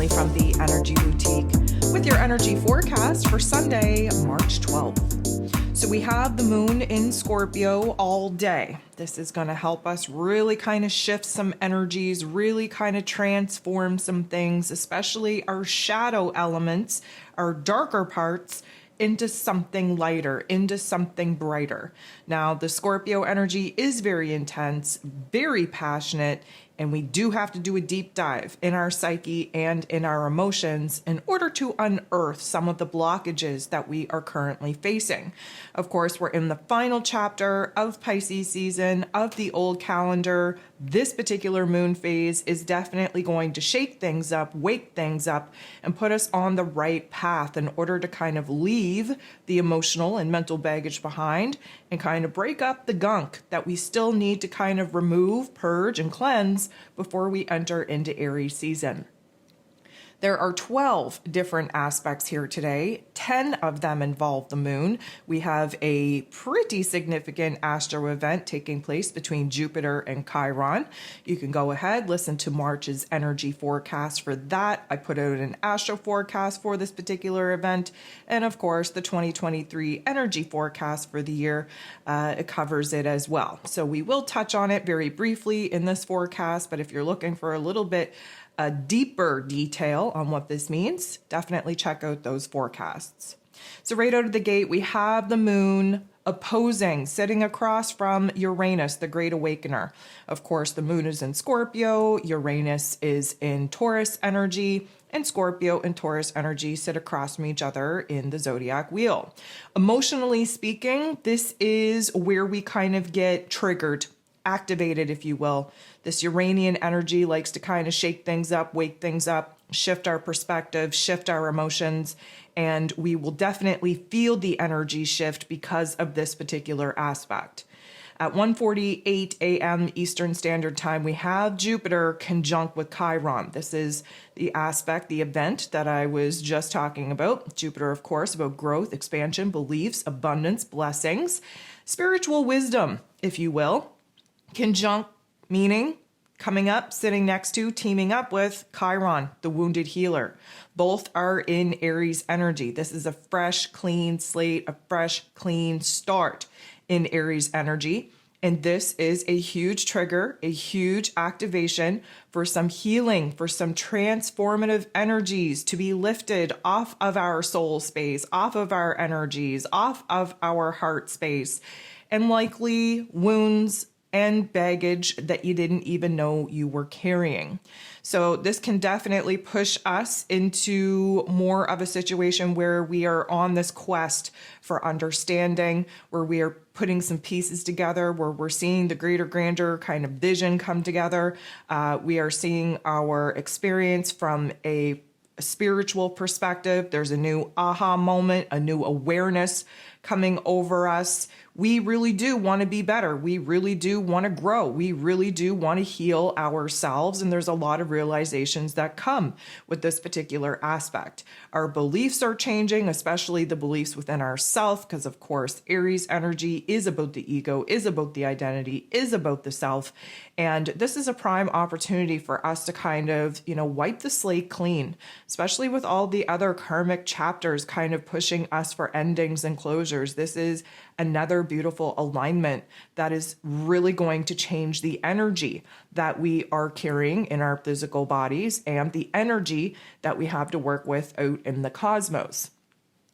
Emily from the Energy Boutique with your energy forecast for Sunday, March 12th. So we have the moon in Scorpio all day. This is going to help us really kind of shift some energies, really kind of transform some things, especially our shadow elements, our darker parts, into something lighter, into something brighter. Now, the Scorpio energy is very intense, very passionate, and we do have to do a deep dive in our psyche and in our emotions in order to unearth some of the blockages that we are currently facing. Of course, we're in the final chapter of Pisces season of the old calendar. This particular moon phase is definitely going to shake things up, wake things up, and put us on the right path in order to kind of leave the emotional and mental baggage behind and kind of break up the gunk that we still need to kind of remove, purge, and cleanse before we enter into Aries season. There are 12 different aspects here today. 10 of them involve the moon. We have a pretty significant astro event taking place between Jupiter and Chiron. You can go ahead, listen to March's energy forecast for that. I put out an astro forecast for this particular event. And of course, the 2023 energy forecast for the year, it covers it as well. So we will touch on it very briefly in this forecast, but if you're looking for a little bit a deeper detail on what this means, definitely check out those forecasts. So right out of the gate, we have the moon opposing, sitting across from Uranus, the Great Awakener. Of course, the moon is in Scorpio, Uranus is in Taurus energy, and Scorpio and Taurus energy sit across from each other in the zodiac wheel. Emotionally speaking, this is where we kind of get triggered, activated, if you will. This Uranian energy likes to kind of shake things up, wake things up, shift our perspective, shift our emotions, and we will definitely feel the energy shift because of this particular aspect. At 1:48 a.m. Eastern Standard Time, we have Jupiter conjunct with Chiron. This is the aspect, the event that I was just talking about. Jupiter, of course, about growth, expansion, beliefs, abundance, blessings, spiritual wisdom, if you will. Conjunct meaning coming up, sitting next to, teaming up with Chiron, the wounded healer. Both are in Aries energy. This is a fresh, clean slate, a fresh, clean start in Aries energy. And this is a huge trigger, a huge activation for some healing, for some transformative energies to be lifted off of our soul space, off of our energies, off of our heart space, and likely wounds and baggage that you didn't even know you were carrying. So this can definitely push us into more of a situation where we are on this quest for understanding, where we are putting some pieces together, where we're seeing the greater, grander kind of vision come together. We are seeing our experience from a spiritual perspective. There's a new aha moment, a new awareness coming over us. We really do want to be better. We really do want to grow. We really do want to heal ourselves. And there's a lot of realizations that come with this particular aspect. Our beliefs are changing, especially the beliefs within ourself, because of course, Aries energy is about the ego, is about the identity, is about the self. And this is a prime opportunity for us to kind of, wipe the slate clean, especially with all the other karmic chapters kind of pushing us for endings and closures. This is another beautiful alignment that is really going to change the energy that we are carrying in our physical bodies and the energy that we have to work with out in the cosmos.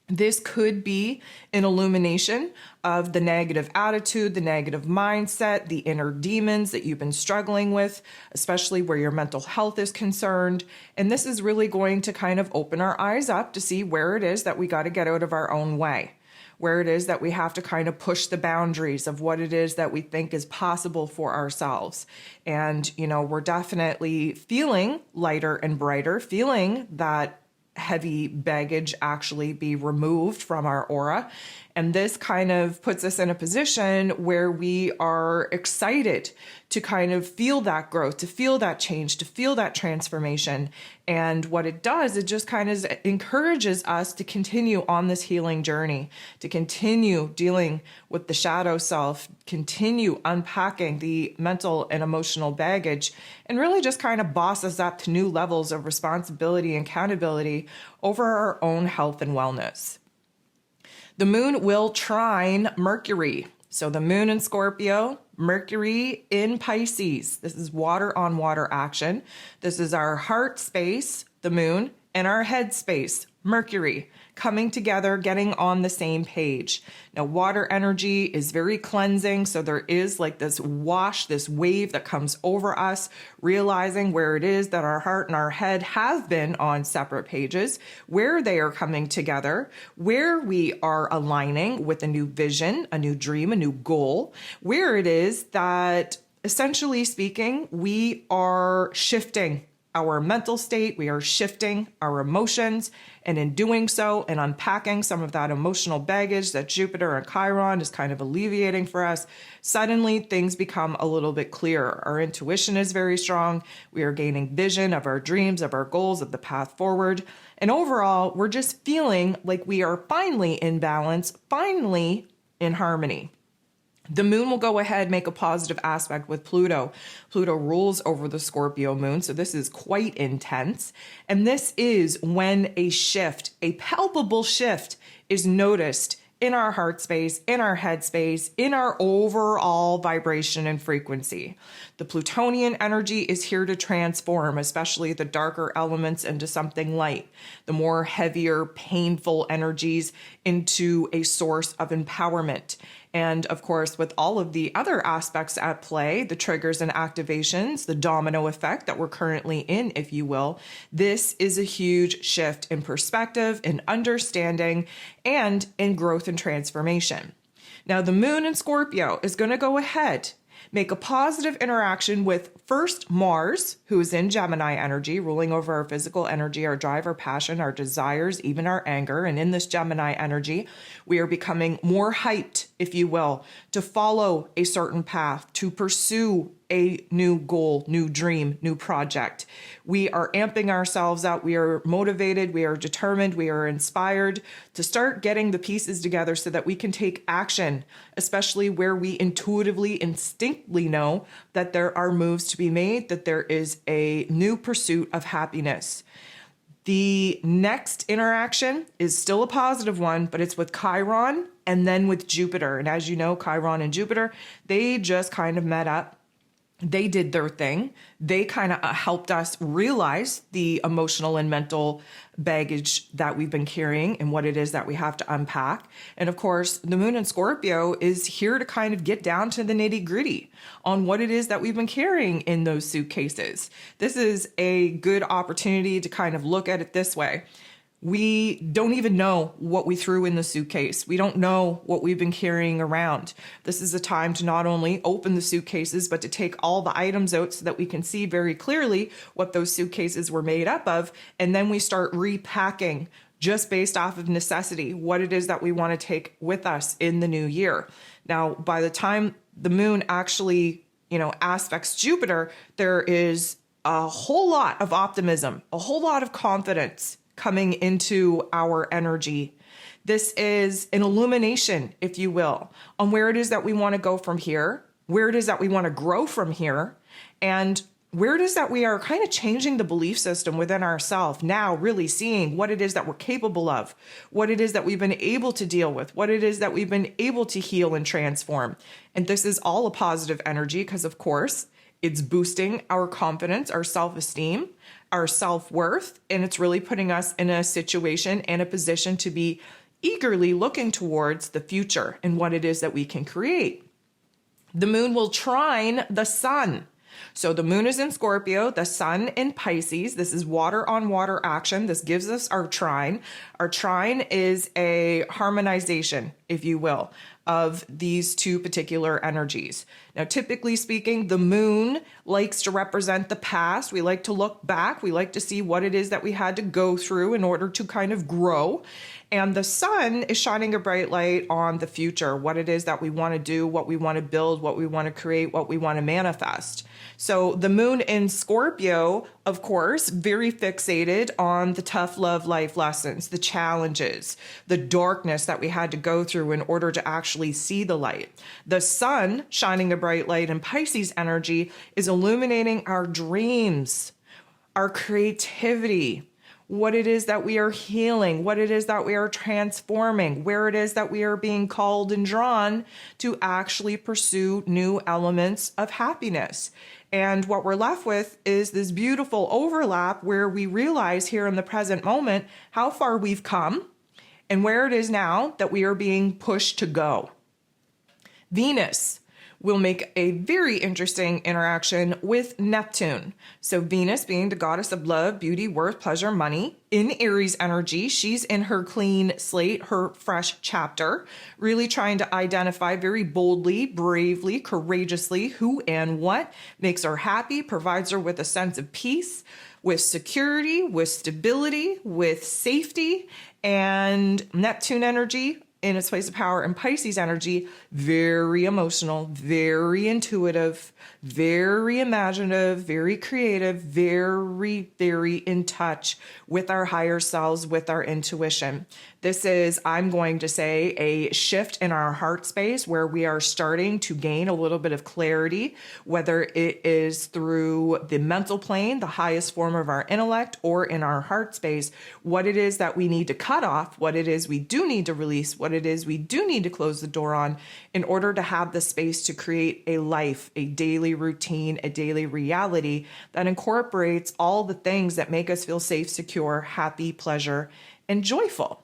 This could be an illumination of the negative attitude, the negative mindset, the inner demons that you've been struggling with, especially where your mental health is concerned. And this is really going to kind of open our eyes up to see where it is that we got to get out of our own way, where it is that we have to kind of push the boundaries of what it is that we think is possible for ourselves. And, we're definitely feeling lighter and brighter, feeling that heavy baggage actually be removed from our aura. And this kind of puts us in a position where we are excited to kind of feel that growth, to feel that change, to feel that transformation. And what it does, it just kind of encourages us to continue on this healing journey, to continue dealing with the shadow self, continue unpacking the mental and emotional baggage, and really just kind of boss us up to new levels of responsibility and accountability over our own health and wellness. The moon will trine Mercury. So the moon in Scorpio, Mercury in Pisces. This is water on water action. This is our heart space, the moon, and our head space, Mercury, coming together, getting on the same page. Now, water energy is very cleansing. So there is like this wash, this wave that comes over us, realizing where it is that our heart and our head have been on separate pages, where they are coming together, where we are aligning with a new vision, a new dream, a new goal, where it is that, essentially speaking, we are shifting our mental state, we are shifting our emotions, and in doing so and unpacking some of that emotional baggage that Jupiter and Chiron is kind of alleviating for us, suddenly things become a little bit clearer. Our intuition is very strong. We are gaining vision of our dreams, of our goals, of the path forward. And overall, we're just feeling like we are finally in balance, finally in harmony. The moon will go ahead, make a positive aspect with Pluto. Pluto rules over the Scorpio moon, so this is quite intense. And this is when a shift, a palpable shift, is noticed in our heart space, in our head space, in our overall vibration and frequency. The Plutonian energy is here to transform, especially the darker elements, into something light, the more heavier, painful energies into a source of empowerment. And of course, with all of the other aspects at play, the triggers and activations, the domino effect that we're currently in, if you will, this is a huge shift in perspective, in understanding, and in growth and transformation. Now, the moon in Scorpio is going to go ahead, make a positive interaction with first Mars, who is in Gemini energy, ruling over our physical energy, our drive, our passion, our desires, even our anger. And in this Gemini energy, we are becoming more hyped, if you will, to follow a certain path, to pursue a new goal, new dream, new project. We are amping ourselves up. We are motivated. We are determined. We are inspired to start getting the pieces together so that we can take action, especially where we intuitively, instinctively know that there are moves to be made, that there is a new pursuit of happiness. The next interaction is still a positive one, but it's with Chiron and then with Jupiter. And as you know, Chiron and Jupiter, they just kind of met up. They did their thing. They kind of helped us realize the emotional and mental baggage that we've been carrying and what it is that we have to unpack. And of course, the moon in Scorpio is here to kind of get down to the nitty gritty on what it is that we've been carrying in those suitcases. This is a good opportunity to kind of look at it this way. We don't even know what we threw in the suitcase. We don't know what we've been carrying around. This is a time to not only open the suitcases, but to take all the items out so that we can see very clearly what those suitcases were made up of. And then we start repacking just based off of necessity, what it is that we want to take with us in the new year. Now, by the time the moon actually, aspects Jupiter, there is a whole lot of optimism, a whole lot of confidence coming into our energy. This is an illumination, if you will, on where it is that we want to go from here, where it is that we want to grow from here, and where it is that we are kind of changing the belief system within ourselves now, really seeing what it is that we're capable of, what it is that we've been able to deal with, what it is that we've been able to heal and transform. And this is all a positive energy because, of course, it's boosting our confidence, our self-esteem, our self-worth, and it's really putting us in a situation and a position to be eagerly looking towards the future and what it is that we can create. The moon will trine the sun. So the moon is in Scorpio, the sun in Pisces. This is water on water action. This gives us our trine. Our trine is a harmonization, if you will, of these two particular energies. Now, typically speaking, the moon likes to represent the past. We like to look back. We like to see what it is that we had to go through in order to kind of grow. And the sun is shining a bright light on the future, what it is that we want to do, what we want to build, what we want to create, what we want to manifest. So the moon in Scorpio, of course, very fixated on the tough love life lessons, the challenges, the darkness that we had to go through in order to actually see the light. The sun, shining a bright light in Pisces energy, is illuminating our dreams, our creativity, what it is that we are healing, what it is that we are transforming, where it is that we are being called and drawn to actually pursue new elements of happiness. And what we're left with is this beautiful overlap where we realize here in the present moment how far we've come and where it is now that we are being pushed to go. Venus will make a very interesting interaction with Neptune. So Venus being the goddess of love, beauty, worth, pleasure, money. In Aries energy, she's in her clean slate, her fresh chapter, really trying to identify very boldly, bravely, courageously who and what makes her happy, provides her with a sense of peace, with security, with stability, with safety. And Neptune energy, in its place of power, and Pisces energy, very emotional, very intuitive, very imaginative, very creative, very, very in touch with our higher selves, with our intuition. This is, I'm going to say, a shift in our heart space where we are starting to gain a little bit of clarity, whether it is through the mental plane, the highest form of our intellect, or in our heart space, what it is that we need to cut off, what it is we do need to release, what it is we do need to close the door on in order to have the space to create a life, a daily routine, a daily reality that incorporates all the things that make us feel safe, secure, happy, pleasure, and joyful.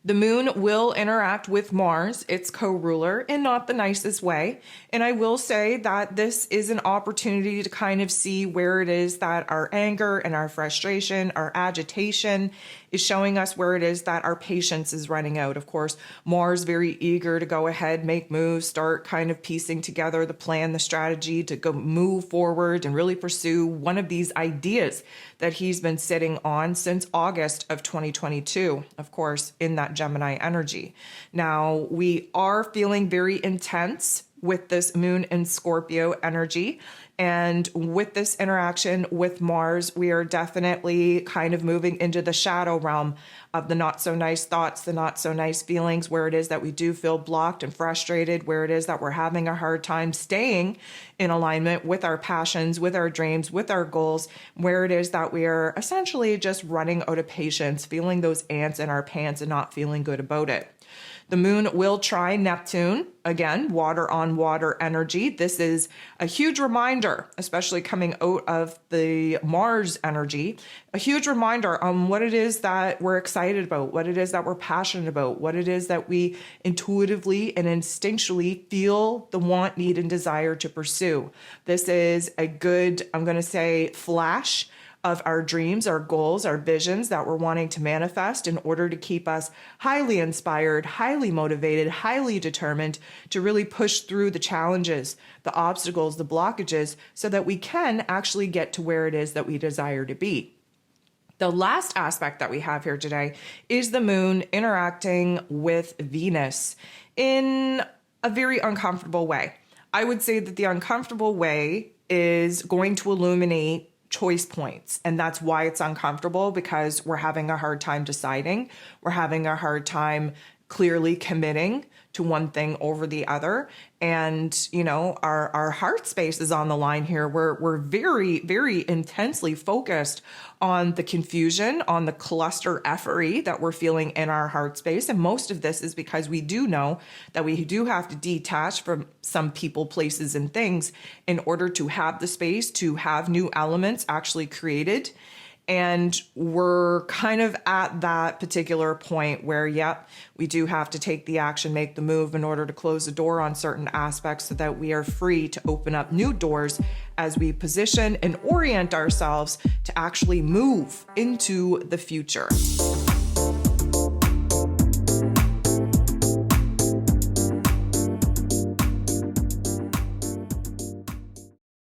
The moon will interact with Mars, its co-ruler, in not the nicest way. And I will say that this is an opportunity to kind of see where it is that our anger and our frustration, our agitation is showing us where it is that our patience is running out. Of course, Mars very eager to go ahead, make moves, start kind of piecing together the plan, the strategy to go move forward and really pursue one of these ideas that he's been sitting on since August of 2022, of course, in that Gemini energy. Now, we are feeling very intense with this moon and Scorpio energy. And with this interaction with Mars, we are definitely kind of moving into the shadow realm of the not so nice thoughts, the not so nice feelings, where it is that we do feel blocked and frustrated, where it is that we're having a hard time staying in alignment with our passions, with our dreams, with our goals, where it is that we are essentially just running out of patience, feeling those ants in our pants and not feeling good about it. The moon will try Neptune, again, water on water energy. This is a huge reminder, especially coming out of the Mars energy, a huge reminder on what it is that we're excited about, what it is that we're passionate about, what it is that we intuitively and instinctually feel the want, need, and desire to pursue. This is a good, I'm going to say, flash of our dreams, our goals, our visions that we're wanting to manifest in order to keep us highly inspired, highly motivated, highly determined to really push through the challenges, the obstacles, the blockages, so that we can actually get to where it is that we desire to be. The last aspect that we have here today is the moon interacting with Venus in a very uncomfortable way. I would say that the uncomfortable way is going to illuminate choice points. And that's why it's uncomfortable, because we're having a hard time deciding. We're having a hard time clearly committing to one thing over the other. And, you know, our heart space is on the line here. We're very, very intensely focused on the confusion, on the cluster effery that we're feeling in our heart space. And most of this is because we do know that we do have to detach from some people, places, and things in order to have the space to have new elements actually created And we're kind of at that particular point where, yep, we do have to take the action, make the move in order to close the door on certain aspects so that we are free to open up new doors as we position and orient ourselves to actually move into the future.